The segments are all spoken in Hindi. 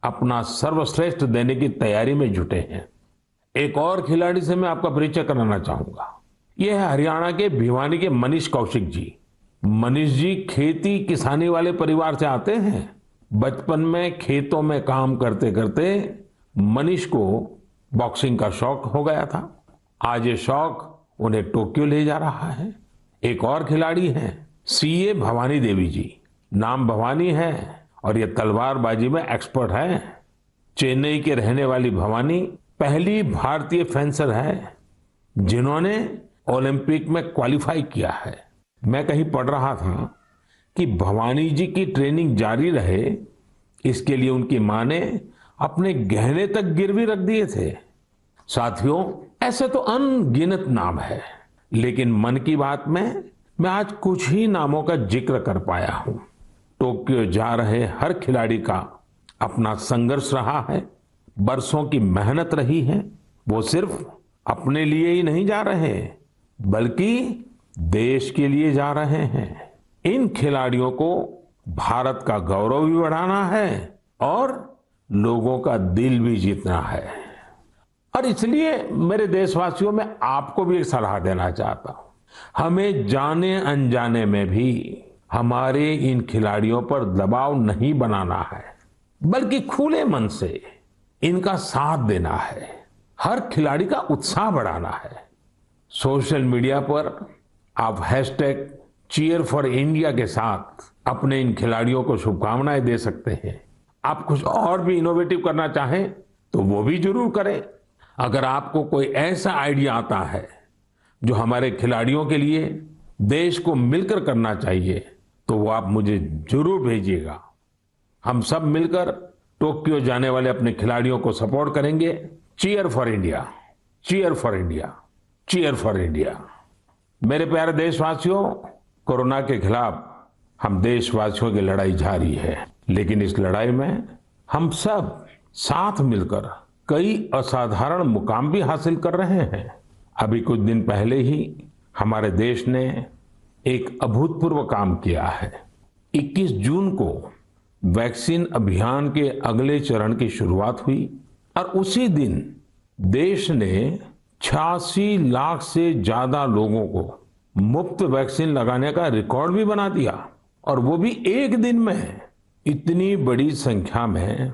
अपना सर्वश्रेष्ठ देने की तैयारी में जुटे हैं। एक और खिलाड़ी से मैं आपका परिचय कराना चाहूंगा। यह है हरियाणा के भिवानी के मनीष कौशिक जी। मनीष जी खेती किसानी वाले परिवार से आते हैं। बचपन में खेतों में काम करते करते मनीष को बॉक्सिंग का शौक हो गया था। आज ये शौक उन्हें टोक्यो ले जा रहा है। एक और खिलाड़ी हैं सीए भवानी देवी जी। नाम भवानी है और ये तलवारबाजी में एक्सपर्ट है। चेन्नई के रहने वाली भवानी पहली भारतीय फेंसर है जिन्होंने ओलंपिक में क्वालिफाई किया है। मैं कहीं पढ़ रहा था कि भवानी जी की ट्रेनिंग जारी रहे इसके लिए उनकी मां ने अपने गहने तक गिरवी रख दिए थे। साथियों, ऐसे तो अनगिनत नाम है, लेकिन मन की बात में मैं आज कुछ ही नामों का जिक्र कर पाया हूं। टोक्यो जा रहे हर खिलाड़ी का अपना संघर्ष रहा है, बरसों की मेहनत रही है। वो सिर्फ अपने लिए ही नहीं जा रहे बल्कि देश के लिए जा रहे हैं। इन खिलाड़ियों को भारत का गौरव भी बढ़ाना है और लोगों का दिल भी जीतना है। और इसलिए मेरे देशवासियों में आपको भी एक सलाह देना चाहता हूं। हमें जाने अनजाने में भी हमारे इन खिलाड़ियों पर दबाव नहीं बनाना है, बल्कि खुले मन से इनका साथ देना है। हर खिलाड़ी का उत्साह बढ़ाना है। सोशल मीडिया पर आप हैशटैग चीयर फॉर इंडिया के साथ अपने इन खिलाड़ियों को शुभकामनाएं दे सकते हैं। आप कुछ और भी इनोवेटिव करना चाहें तो वो भी जरूर करें। अगर आपको कोई ऐसा आइडिया आता है जो हमारे खिलाड़ियों के लिए देश को मिलकर करना चाहिए तो वो आप मुझे जरूर भेजिएगा। हम सब मिलकर टोक्यो जाने वाले अपने खिलाड़ियों को सपोर्ट करेंगे। Cheer for India, cheer for India, cheer for India. मेरे प्यारे देशवासियों, कोरोना के खिलाफ हम देशवासियों की लड़ाई जारी है, लेकिन इस लड़ाई में हम सब साथ मिलकर कई असाधारण मुकाम भी हासिल कर रहे हैं। अभी कुछ दिन पहले ही हमारे देश ने एक अभूतपूर्व काम किया है। 21 जून को वैक्सीन अभियान के अगले चरण की शुरुआत हुई और उसी दिन देश ने 86 लाख से ज्यादा लोगों को मुफ्त वैक्सीन लगाने का रिकॉर्ड भी बना दिया, और वो भी एक दिन में। इतनी बड़ी संख्या में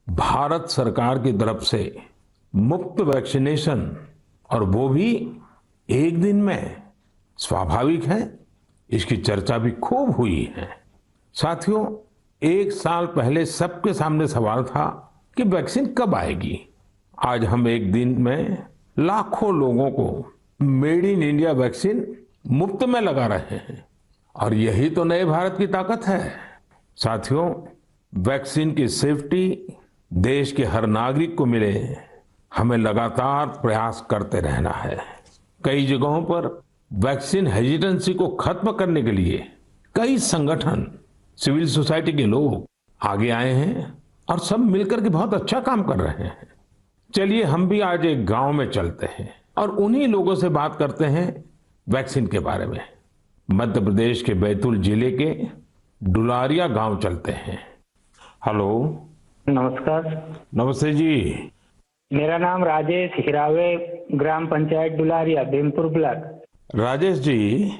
भारत सरकार की तरफ से मुफ्त वैक्सीनेशन, और वो भी एक दिन में, स्वाभाविक है इसकी चर्चा भी खूब हुई है। साथियों, एक साल पहले सबके सामने सवाल था कि वैक्सीन कब आएगी। आज हम एक दिन में लाखों लोगों को मेड इन इंडिया वैक्सीन मुफ्त में लगा रहे हैं, और यही तो नए भारत की ताकत है। साथियों, वैक्सीन की सेफ्टी देश के हर नागरिक को मिले, हमें लगातार प्रयास करते रहना है। कई जगहों पर वैक्सीन हेजिटेंसी को खत्म करने के लिए कई संगठन, सिविल सोसाइटी के लोग आगे आए हैं और सब मिलकर के बहुत अच्छा काम कर रहे हैं। चलिए हम भी आज एक गांव में चलते हैं और उन्हीं लोगों से बात करते हैं वैक्सीन के बारे में। मध्य प्रदेश के बैतूल जिले के डुलारिया गांव चलते हैं। हेलो, नमस्कार। नमस्ते जी। मेरा नाम राजेश हिरावे, ग्राम पंचायत डुलारिया, भीमपुर ब्लॉक। राजेश जी,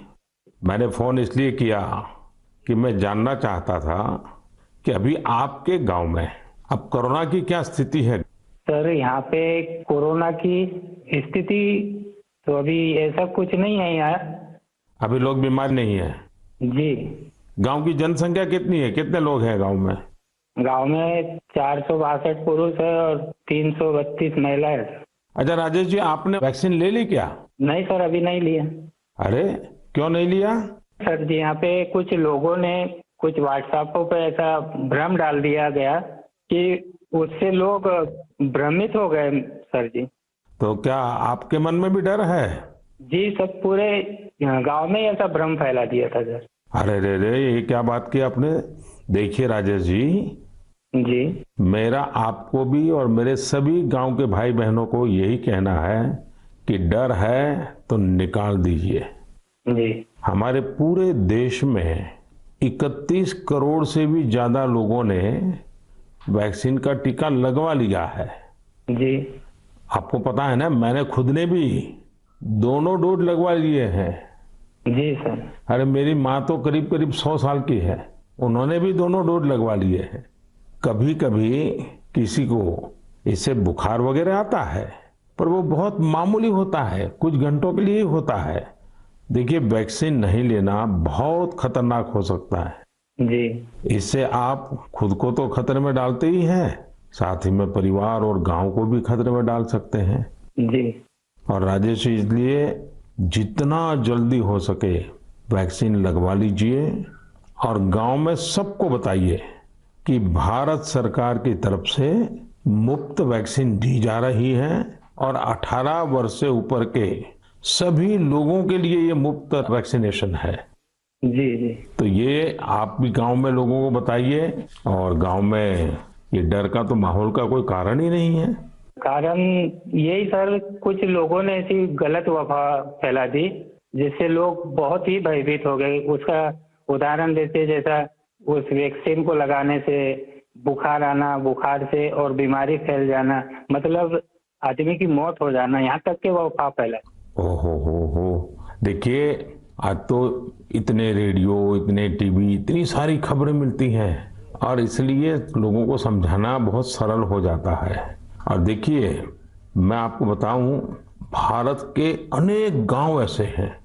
मैंने फोन इसलिए किया कि मैं जानना चाहता था कि अभी आपके गांव में अब कोरोना की क्या स्थिति है। सर, यहाँ पे कोरोना की स्थिति तो अभी ऐसा कुछ नहीं है यहाँ। अभी लोग बीमार नहीं है जी। गांव की जनसंख्या कितनी है, कितने लोग हैं गांव में? गांव में 462 पुरुष है और 332 महिलाएं। अच्छा राजेश जी, आपने वैक्सीन ले ली क्या? नहीं सर, अभी नहीं लिया। अरे क्यों नहीं लिया? सर जी, यहाँ पे कुछ लोगों ने कुछ व्हाट्सएपों पे ऐसा भ्रम डाल दिया गया कि उससे लोग भ्रमित हो गए सर जी। तो क्या आपके मन में भी डर है? जी, सब पूरे गांव में ऐसा भ्रम फैला दिया था सर। अरे रे रे, ये क्या बात की आपने। देखिए राजेश जी, मेरा आपको भी और मेरे सभी गांव के भाई बहनों को यही कहना है कि डर है तो निकाल दीजिए जी। हमारे पूरे देश में 31 करोड़ से भी ज्यादा लोगों ने वैक्सीन का टीका लगवा लिया है। जी आपको पता है ना, मैंने खुद ने भी दोनों डोज लगवा लिए हैं। जी सर। अरे मेरी माँ तो करीब करीब 100 साल की है, उन्होंने भी दोनों डोज लगवा लिए हैं। कभी कभी किसी को इससे बुखार वगैरह आता है, पर वो बहुत मामूली होता है, कुछ घंटों के लिए ही होता है। देखिए, वैक्सीन नहीं लेना बहुत खतरनाक हो सकता है। जी इससे आप खुद को तो खतरे में डालते ही हैं, साथ ही में परिवार और गांव को भी खतरे में डाल सकते हैं। जी और राजेश जी, इसलिए जितना जल्दी हो सके वैक्सीन लगवा लीजिए और गांव में सबको बताइए कि भारत सरकार की तरफ से मुफ्त वैक्सीन दी जा रही है और 18 वर्ष से ऊपर के सभी लोगों के लिए ये मुफ्त वैक्सीनेशन है। जी जी तो ये आप भी गांव में लोगों को बताइए, और गांव में ये डर का तो माहौल का कोई कारण ही नहीं है। कारण यही सर, कुछ लोगों ने ऐसी गलत अफवाह फैला दी जिससे लोग बहुत ही भयभीत हो गए। उसका उदाहरण देते, जैसा उस वैक्सीन को लगाने से बुखार आना, बुखार से और बीमारी फैल जाना, मतलब आदमी की मौत हो जाना, यहाँ तक के वो अफवाह फैला। हो देखिए, आज तो इतने रेडियो, इतने टीवी, इतनी सारी खबरें मिलती हैं और इसलिए लोगों को समझाना बहुत सरल हो जाता है। और देखिए, मैं आपको बताऊं, भारत के अनेक गांव ऐसे हैं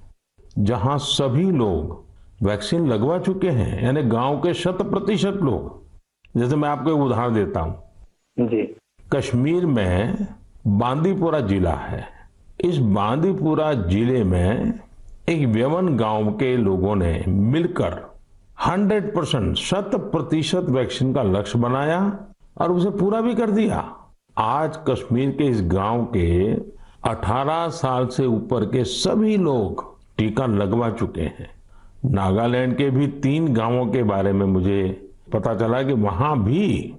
जहां सभी लोग वैक्सीन लगवा चुके हैं, यानी गांव के 100% लोग। जैसे मैं आपको एक उदाहरण देता हूं, जी कश्मीर में बांदीपुरा जिला है। इस बांदीपुरा जिले में एक व्यवन गांव के लोगों ने मिलकर 100% वैक्सीन का लक्ष्य बनाया और उसे पूरा भी कर दिया। आज कश्मीर के इस गांव के 18 साल से ऊपर के सभी लोग टीका लगवा चुके हैं। नागालैंड के भी 3 गांवों के बारे में मुझे पता चला कि वहां भी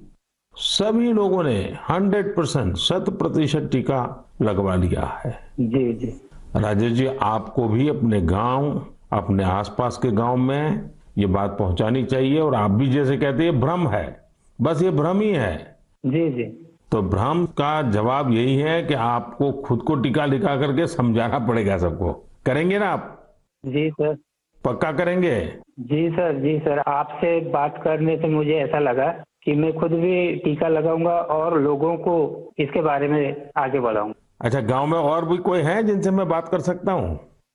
सभी लोगों ने 100% टीका लगवा लिया है। जी जी राजेश जी, आपको भी अपने गांव, अपने आसपास के गांव में ये बात पहुंचानी चाहिए। और आप भी जैसे कहते हैं भ्रम है, बस ये भ्रम ही है। जी जी तो भ्रम का जवाब यही है कि आपको खुद को टीका लिखा करके समझाना पड़ेगा सबको। करेंगे ना आप? जी सर। पक्का करेंगे? जी सर, जी सर, आपसे बात करने से मुझे ऐसा लगा कि मैं खुद भी टीका लगाऊंगा और लोगों को इसके बारे में आगे बढ़ाऊंगा। अच्छा, गांव में और भी कोई है जिनसे मैं बात कर सकता हूँ?